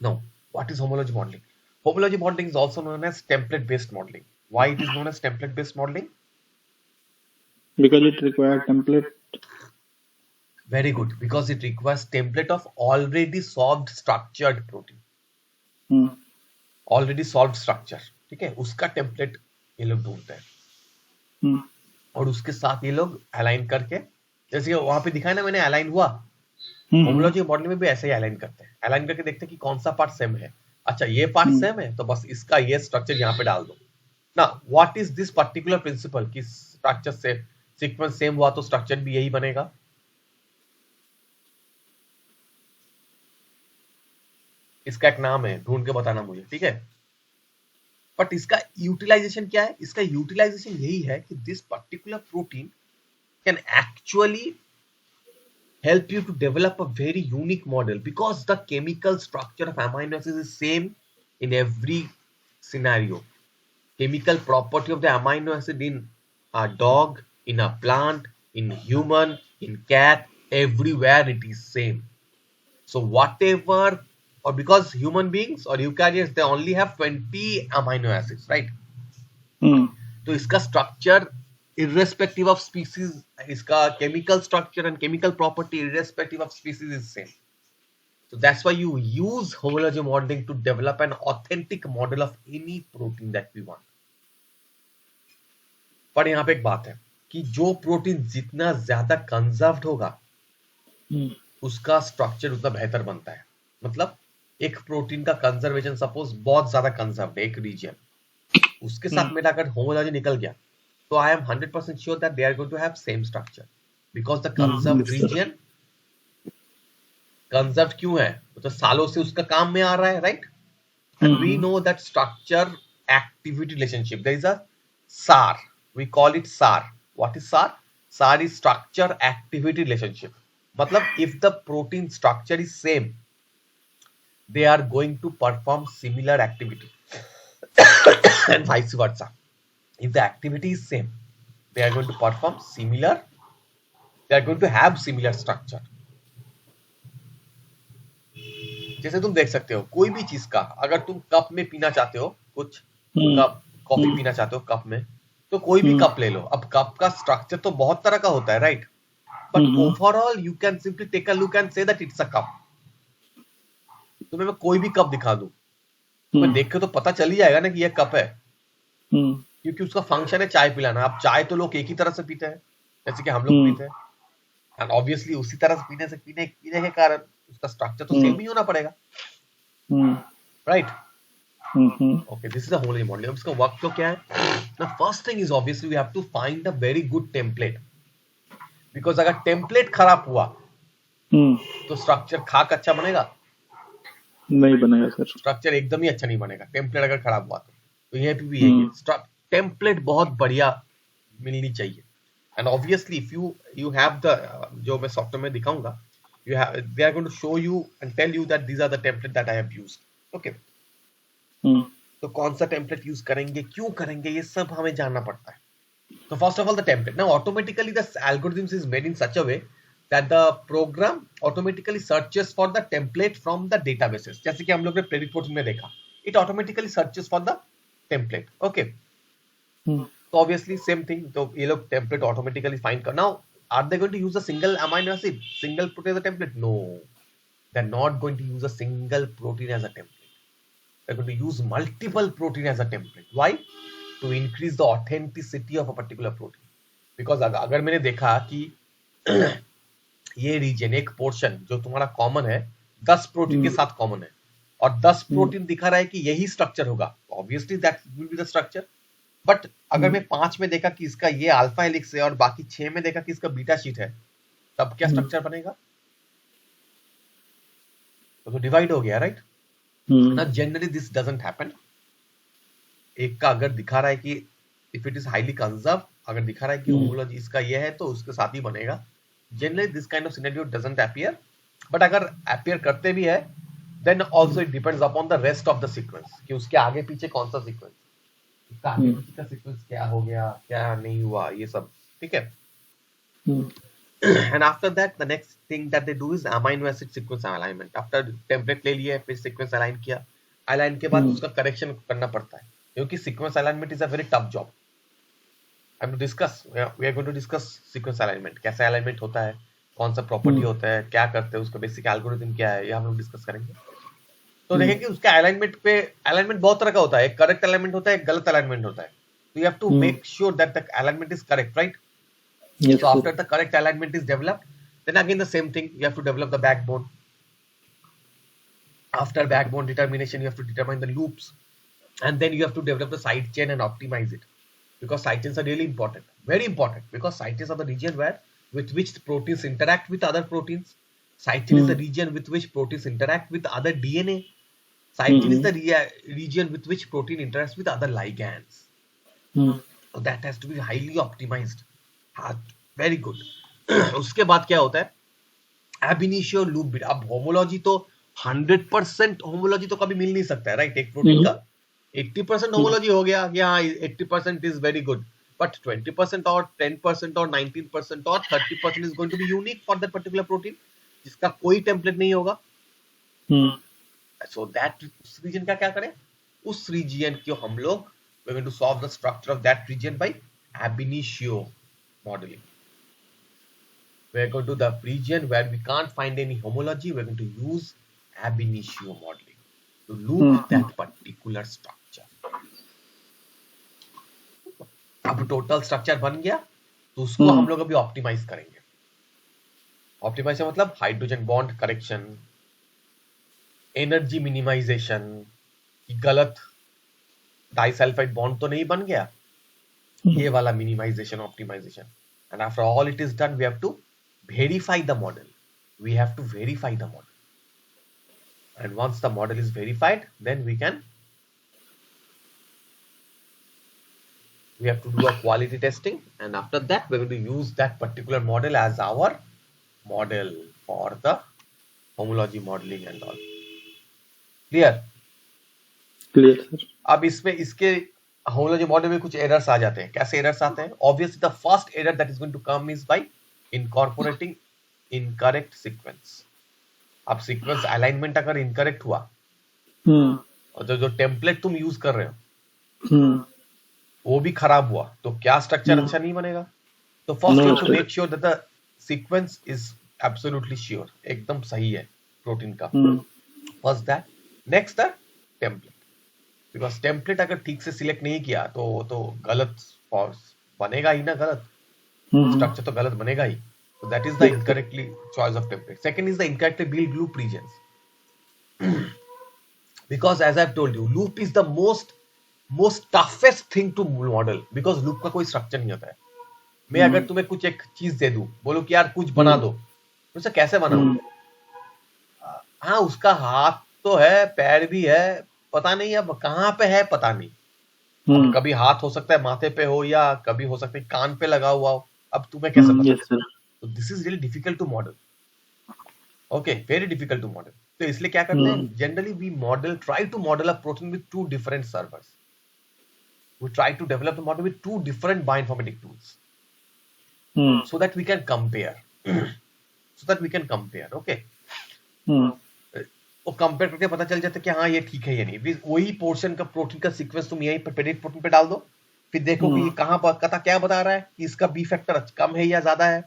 Now, what is homology modeling? Homology modeling is also known as template-based modeling. Why it is known as template-based modeling? Because it requires template. Very good. Because it requires template of already solved structured protein. Already solved structure. ठीक है, उसका template ये लोग ढूंढते हैं और उसके साथ ये लोग अलाइन करके, जैसे वहां पे दिखाया ना मैंने, अलाइन हुआ. होमोलॉजी मॉडलिंग में भी ऐसे ही अलाइन करते हैं. अलाइन करके देखते हैं कि कौन सा पार्ट सेम है. अच्छा, ये पार्ट सेम है तो बस इसका ये स्ट्रक्चर यहाँ पे डाल दो ना. What is this particular principle कि स्ट्रक्चर से सीक्वेंस सेम हुआ तो स्ट्रक्चर भी यही बनेगा. इसका एक नाम है, ढूंढ के बताना मुझे, ठीक है. बट इसका यूटिलाइजेशन क्या है? इसका यूटिलाइजेशन यही है कि this particular protein can actually help you to develop a very unique model because the chemical structure of amino acids is same in every scenario. Chemical property of the amino acid in a dog, in a plant, in human, in cat, everywhere it is same. So whatever, or because human beings or eukaryotes, they only have 20 amino acids, right? तो इसका structure irrespective of species, इसका chemical structure and chemical property irrespective of species is same. So that's why you use homology modeling to develop an authentic model of any protein that we want. पर यहाँ पे एक बात है कि जो protein जितना ज्यादा कंजर्व्ड होगा उसका स्ट्रक्चर उतना बेहतर बनता है. मतलब एक प्रोटीन का कंजर्वेशन सपोज बहुत ज्यादा कंजर्व्ड है एक रीजन, उसके साथ में अगर होमोलॉजी निकल गया So I am 100% sure that they are going to have same structure because the conserved yes, sir. region conserved क्यों है? तो सालों से उसका काम में आ रहा है, right? And we know that structure activity relationship. There is a SAR. We call it SAR. What is SAR? SAR is structure activity relationship. मतलब if the protein structure is same, they are going to perform similar activity and vice versa. If the activity is same, they are going to perform similar, they are going to have similar structure. जैसे तुम देख सकते हो कोई भी चीज का, अगर तुम कप में पीना चाहते हो, कुछ कप कॉफी पीना चाहते हो कप में, तो कोई भी कप ले लो. अब कप का स्ट्रक्चर तो बहुत तरह का होता है, right? But overall you can simply take a look and see that it's a cup. तुम्हें मैं कोई भी कप दिखा दूं, तुम्हें देख के तो पता चल ही जाएगा ना कि ये कप है, क्योंकि उसका फंक्शन है चाय पिलाना. अब चाय तो लोग एक ही तरह से पीते हैं जैसे कि हम लोग पीते हैं, एंड ऑब्वियसली उसी तरह से पीने के कारण उसका स्ट्रक्चर तो सेम ही होना पड़ेगा, right? Okay, this is the whole model. अब इसका वर्क तो क्या है? The first thing is obviously we have to find a very good template, because अगर टेम्पलेट खराब हुआ तो स्ट्रक्चर खाक अच्छा बनेगा? नहीं बनेगा सर. स्ट्रक्चर एकदम ही अच्छा नहीं बनेगा टेम्पलेट अगर खराब हुआ तो ये भी यही टेम्पलेट बहुत बढ़िया मिलनी चाहिए. And obviously if you have the, जो मैं सॉफ्टवेयर में दिखाऊंगा, you have, they are going to show you and tell you that these are the template that I have used. Okay. तो कौन सा टेम्पलेट यूज करेंगे, क्यों करेंगे, ये सब हमें जानना पड़ता है. तो first of all the template. Now automatically the algorithms is made in such a way that the program automatically searches for the template from the databases. जैसे कि हम लोग ने predict reporting में देखा, it automatically searches for the template. Okay. तो obviously same thing, तो ये लोग template automatically find कर. Now are they going to use a single amino acid, single protein as a template? No, they're not going to use a single protein as a template. They're going to use multiple protein as a template. Why? To increase the authenticity of a particular protein. Because अगर मैंने देखा कि ये reason, एक portion जो तुम्हारा common है, 10 protein के साथ कॉमन है, और 10 प्रोटीन दिखा रहा है कि यही स्ट्रक्चर होगा, obviously that will be the structure. But अगर मैं 5 में देखा कि इसका ये अल्फा हेलिक्स है और बाकी 6 में देखा कि इसका बीटा शीट है, तब क्या स्ट्रक्चर बनेगा? तो डिवाइड हो गया, राइट? ना जनरली दिस डजंट हैपन. एक का अगर दिखा रहा है कि if it is highly conserve, अगर दिखा रहा है कि होमोलॉजी इसका ये है तो उसके साथ ही बनेगा. Generally this kind of scenario doesn't appear. But अगर अपीयर करते भी है, then also it depends upon the rest of the sequence, कि उसके आगे पीछे कौन सा सीक्वेंस, का सीक्वेंस क्या हो गया, क्या नहीं हुआ, ये सब. ठीक है. And after that the next thing that they do is amino acid sequence alignment. After template ले लिया, फिर sequence align किया, align के बाद उसका correction करना पड़ता है, क्योंकि sequence alignment is a very tough job. I'm to discuss, we are going to discuss sequence alignment. कैसा alignment होता है, कौन सा property होता है, क्या करते हैं, उसका basic algorithm क्या है, ये हम लोग डिस्कस करेंगे. तो देखें कि उसका अलाइनमेंट पे, अलाइनमेंट बहुत तरह का होता है, एक करेक्ट अलाइनमेंट होता है, एक गलत अलाइनमेंट होता है. तो you have to make sure that the alignment is correct, right? So after the correct alignment is developed, then again the same thing, you have to develop the backbone. After backbone determination, you have to determine the loops, and then you have to develop the side chain and optimize it, because side chains are really important, very important, because side chains are the region where with which the proteins interact with other proteins. Side chain is the region with which proteins interact with other DNA. Side chain is the region with which protein interacts with other ligands. So that has to be highly optimized. Very good. उसके बाद क्या होता है? ab initio loop bit. अब homology तो 100% homology तो कभी मिल नहीं सकता है, राइट? एक प्रोटीन का 80% होमोलॉजी हो गया, यहाँ 80% इज वेरी गुड, बट 20% और 10% और 19% और 30% is going to be unique for that particular protein, जिसका कोई टेम्पलेट नहीं होगा. सो दैट उस रीजन का क्या करें? उस रीजन को हम लोग we are going to solve the structure of that region by ab initio modeling. We are going to the region where we can't find any homology. We are going to use ab initio modeling to loop that particular structure. अब total structure बन गया, तो उसको हम लोग अभी optimise करेंगे. Optimise मतलब hydrogen bond correction, energy minimisation, गलत डाइसल्फाइड बॉन्ड तो नहीं बन गया, ये वाला minimisation optimisation. And after all it is done we have to verify the model. We have to verify the model, and once the model is verified, then we have to do a quality testing, and after that we're going to use that particular model as our model for the homology modeling and all. Clear sir. अब इसमें इसके homology model में कुछ errors आ जाते हैं. कैसे errors आते हैं? Obviously the first error that is going to come is by incorporating incorrect sequence. अब सीक्वेंस अलाइनमेंट अगर इनकरेक्ट हुआ और जो टेम्पलेट तुम यूज कर रहे हो वो भी खराब हुआ तो क्या स्ट्रक्चर अच्छा नहीं बनेगा. तो first you to make sure that the sequence is absolutely sure, एकदम सही है प्रोटीन का. First that. Next the template, because template अगर ठीक से सिलेक्ट नहीं किया तो गलत बनेगा ही ना. गलत स्ट्रक्चर तो गलत बनेगा ही. So that is the incorrectly choice of template. Second is the incorrectly built loop regions. Because as I've told you, loop is the most toughest thing to model because loop का कोई structure नहीं होता है. मैं अगर तुम्हें कुछ एक चीज दे दूं, बोलो कि यार कुछ बना दो, तो उसे कैसे बनाऊं? हाँ, उसका हाथ तो है, पैर भी है, पता नहीं अब कहाँ पे है, पता नहीं. कभी हाथ हो सकता है माथे पे हो या कभी हो सकता है कान पे लगा हुआ हो. अब तुम्हें कैसे पता? So this is really difficult to model. Okay, very difficult to model. तो इसलिए क्या करते हैं? Generally we try to model a protein with two different servers. We try to develop the model with two different bioinformatic tools. So that we can compare. Okay. वो compare करके पता चल जाता है कि हाँ ये ठीक है या नहीं. वही पोर्शन का प्रोटीन का सीक्वेंस तुम यहीं पर प्रेडिक्ट प्रोटीन पे डाल दो, फिर देखो कि ये कहाँ पर क्या बता रहा है कि इसका बी फैक्टर कम है या ज्यादा है,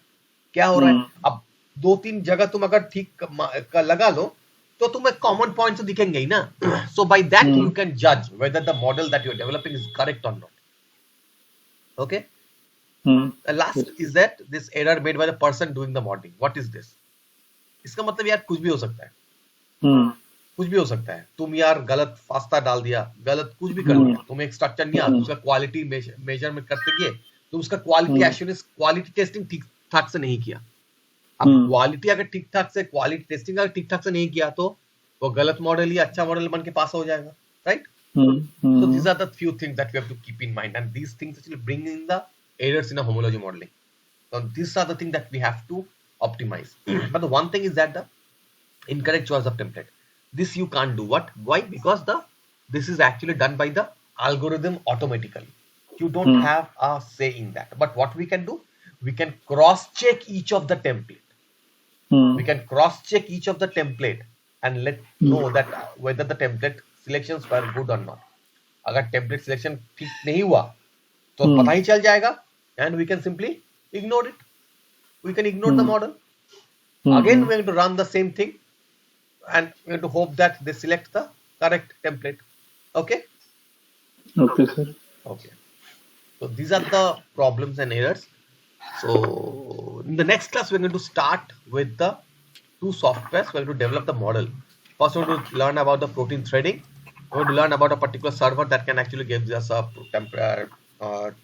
क्या हो रहा है. अब 2-3 जगह तुम अगर ठीक लगा लो तो तुम्हें कॉमन पॉइंट्स तो दिखेंगे ही ना. So by that you can जज whether the model that you are developing is correct और not. Okay. Last is that this error made by the person doing the modelling. What is this? इसका मतलब यार कुछ भी हो सकता है. कुछ भी हो सकता है. तुम यार गलत फास्ता डाल दिया, गलत कुछ भी कर दिया, तुम्हें एक स्ट्रक्चर नहीं आता, उसका क्वालिटी मेजरमेंट करते गए तुम उसका क्वालिटी एश्योरेंस क्वालिटी टेस्टिंग ठीक ठाक से नहीं किया. अब क्वालिटी अगर ठीक ठाक से क्वालिटी टेस्टिंग अगर ठीक ठाक से नहीं किया तो वो गलत मॉडल या अच्छा मॉडल बन के पास हो जाएगा. Right. So these are the few things that we have to keep in mind, and these things actually bring in the errors in a homology modeling. So these are the things that we have to optimize. But the one thing is that the incorrect choice of template, this you can't do. Why? Because this is actually done by the algorithm automatically. You don't have a say in that. But what we can do, we can cross check each of the template. We can cross check each of the template and let know that whether the template selections were good or not. अगर template selection ठीक नहीं हुआ तो पता ही चल जाएगा, and we can simply ignore it. We can ignore the model. Again, we are going to run the same thing, and we have to hope that they select the correct template. Okay? Okay, sir. Okay. So these are the problems and errors. So in the next class, we're going to start with the two softwares. We're going to develop the model. First, we're going to learn about the protein threading. We're going to learn about a particular server that can actually give us a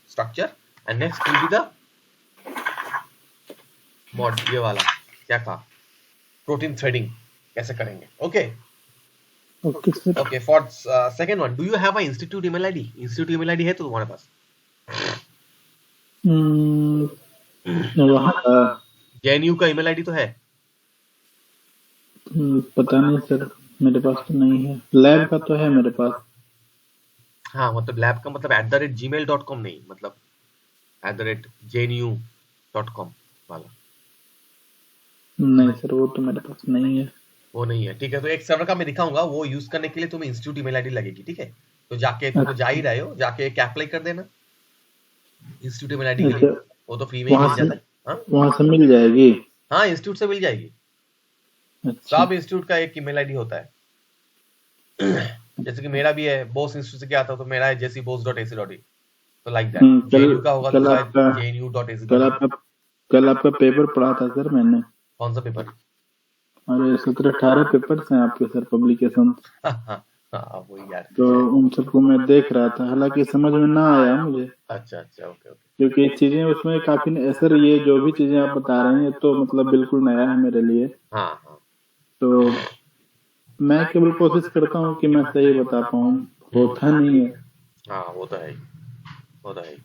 structure. And next will be the mod. ये वाला क्या कहा? Protein threading कैसे करेंगे? Okay. Okay, sir. Okay. For second one, do you have an institute email ID? Institute email ID है तो तुम्हारे पास? JNU का email ID तो है? पता नहीं सर, मेरे पास तो नहीं है. लैब का तो है मेरे पास. हाँ, मतलब लैब का मतलब @gmail.com नहीं, मतलब @jnu.com वाला. नहीं सर, वो तो मेरे पास नहीं है. वो नहीं है. ठीक है, तो एक सर्वर का मैं दिखाऊंगा, वो यूज करने के लिए तुम्हें इंस्टीट्यूट ईमेल आईडी लगेगी. ठीक है, तो जाके तुम तो जा ही रहे हो, जाके एक अप्लाई कर देना इंस्टीट्यूट ईमेल आईडी के लिए. वो तो फ्री में ही मिल जाता है. हाँ, वहां से मिल जाएगी. हाँ, इंस्टीट्यूट से मिल जाएगी. अच्छा. सब इंस्टीट्यूट का एक ईमेल आईडी होता है. जैसे कि मेरा भी है, बोस इंस्टीट्यूट से क्या आता है, तो मेरा है jcbose.ac.in. तो लाइक दैट. JNU का होगा तो jnu.ac. कल आपका पेपर पढ़ा था सर मैंने. कौन सा पेपर? अरे 17-18 पेपर्स हैं आपके सर, पब्लिकेशन. हाँ, वही यार. तो उन सबको मैं देख रहा था, हालांकि समझ में ना आया मुझे, अच्छा अच्छा, ओके ओके। क्योंकि चीजें उसमें काफी सर, ये जो भी चीजें आप बता रहे हैं तो मतलब बिल्कुल नया है मेरे लिए। हाँ हाँ, तो मैं केवल कोशिश करता हूँ कि मैं सही बता पाऊँ, होता नहीं है। हाँ वो तो है ही, वो तो है ही।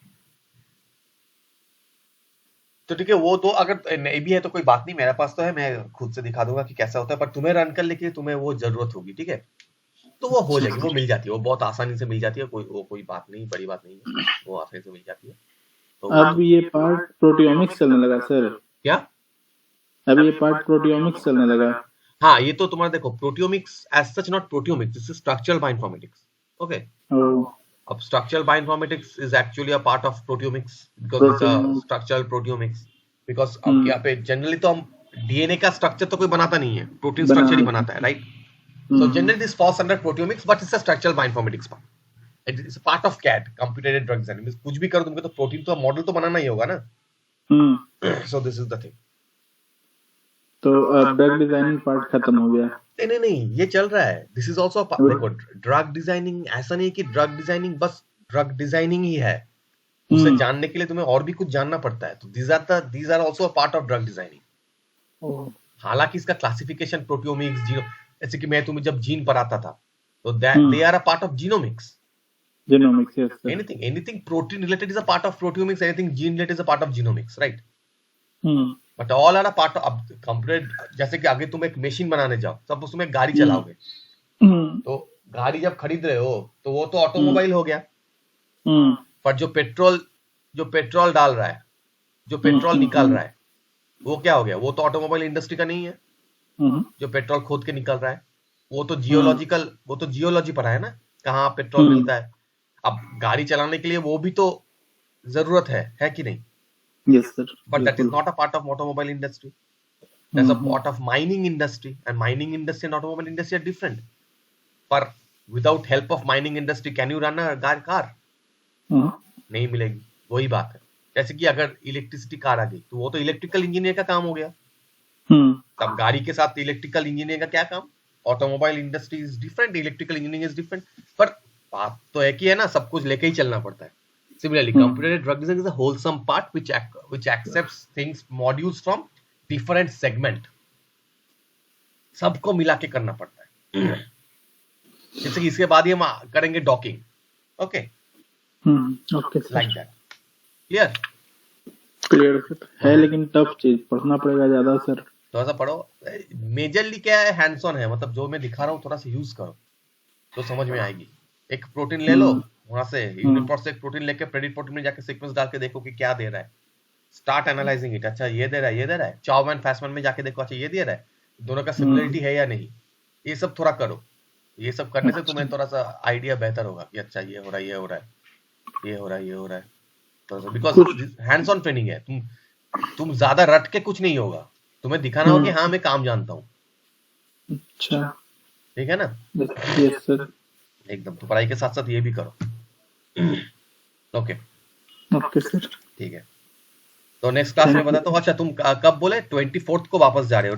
तो ठीक है, वो तो अगर नहीं भी है तो कोई बात नहीं, मेरे पास तो है, मैं खुद से दिखा दूंगा कि कैसा होता है, पर तुम्हें रन करने के लिए तुम्हें वो जरूरत होगी, ठीक है। तो वो हो जाएगी, वो मिल जाती है, वो बहुत आसानी से मिल जाती है, कोई बात नहीं, बड़ी बात नहीं है, वो आसानी से मिल जाती है। तो अब ये पार्ट प्रोटियोमिक्स चलने लगा सर, क्या? अब ये पार्ट प्रोटियोमिक्स चलने लगा। हाँ, ये तो तुम्हारा देखो, proteomics as such not proteomics, this is structural bioinformatics, okay. अब structural bioinformatics is actually a part of proteomics, because it's a structural proteomics, because अब यहाँ पे जनरली तो हम डीएनए का स्ट्रक्चर तो कोई बनाता नहीं है, प्रोटीन स्ट्रक्चर ही बनाता है, right. So generally this falls under proteomics, but it's a structural bioinformatics part. It's a part of CAD, computer aided drug design. Means कुछ भी करो तुमको तो प्रोटीन तो मॉडल तो बनाना ही होगा ना। So this is the thing. तो अब ड्रग डिजाइनिंग पार्ट खत्म हो गया। नहीं, ये चल रहा है। This is also देखो, ड्रग डिजाइनिंग ऐसा नहीं है कि ड्रग डिजाइनिंग बस ड्रग डिजाइनिंग ही है, उसे जानने के लिए तुम्हें और भी कुछ जानना पड़ता है। तो these are also a part of drug designing. हालांकि इसका क्लासिफिकेशन प्रोटियोमिक्स, जैसे कि मैं तुम्हें जब जीन पढ़ाता था, तो they are a part of genomics. Genomics, yes sir. Anything protein related is a part of proteomics, anything gene related is a part of genomics, right? But all are a part of computer. जैसे कि आगे तुम एक machine बनाने जाओ, सब उसमें गाड़ी चलाओगे, तो गाड़ी जब खरीद रहे हो तो वो तो ऑटोमोबाइल हो गया, पर जो पेट्रोल डाल रहा है, जो पेट्रोल निकाल रहा है, वो क्या हो गया? वो तो ऑटोमोबाइल इंडस्ट्री का नहीं है। जो पेट्रोल खोद के निकल रहा है, वो तो जियोलॉजी पढ़ा है ना, कहाँ पेट्रोल मिलता है। अब गाड़ी चलाने के लिए वो भी तो जरूरत है कि नहीं? Yes sir. But that is not a part of automobile industry. That's a part of mining industry, and mining industry and automobile industry are different. पर without help of mining industry, can you run a car? नहीं मिलेगी। वही बात है, जैसे कि अगर electricity car आ गई तो वो तो इलेक्ट्रिकल इंजीनियर का काम हो गया। तब गाड़ी के साथ इलेक्ट्रिकल इंजीनियर का क्या काम? Automobile industry is different, electrical engineering is different, पर बात तो एक ही है ना, सब कुछ लेके ही चलना पड़ता है। Similarly, computer drug design is a wholesome part which accepts things, modules from different segment. सबको मिला के करना पड़ता है। जैसे कि इसके बाद ही हम करेंगे docking, okay like that. Clear है, लेकिन टफ चीज, पढ़ना पड़ेगा ज्यादा सर। थोड़ा सा पढ़ो। मेजरली क्या है, हैंड्स ऑन है, मतलब जो मैं दिखा रहा हूँ थोड़ा सा यूज करो तो समझ में आएगी। एक प्रोटीन ले लो, वहां से यूनिप्रोट से एक प्रोटीन लेके प्रेडिक्ट प्रोटीन में जाके सीक्वेंस डाल के देखो कि क्या दे रहा है। स्टार्ट एनालाइजिंग इट, अच्छा ये दे रहा है, चाउमैन फैसमैन में जाके देखो, अच्छा ये दे रहा है, दोनों का सिमिलरिटी है या नहीं। ये सब थोड़ा करो, ये सब करने से तुम्हें थोड़ा सा आइडिया बेहतर होगा कि अच्छा ये हो रहा है। तो बिकॉज हैंड्स ऑन ट्रेनिंग है, तुम ज्यादा रट के कुछ नहीं होगा, तुम्हें दिखाना होगा कि हाँ मैं काम जानता हूँ। अच्छा ठीक है ना? यस सर, एकदम। तो पढ़ाई के साथ साथ ये भी करो। ओके सर, ठीक है। तो नेक्स्ट क्लास में बताता हूँ। अच्छा तुम कब बोले? 24th को वापस जा रहे हो?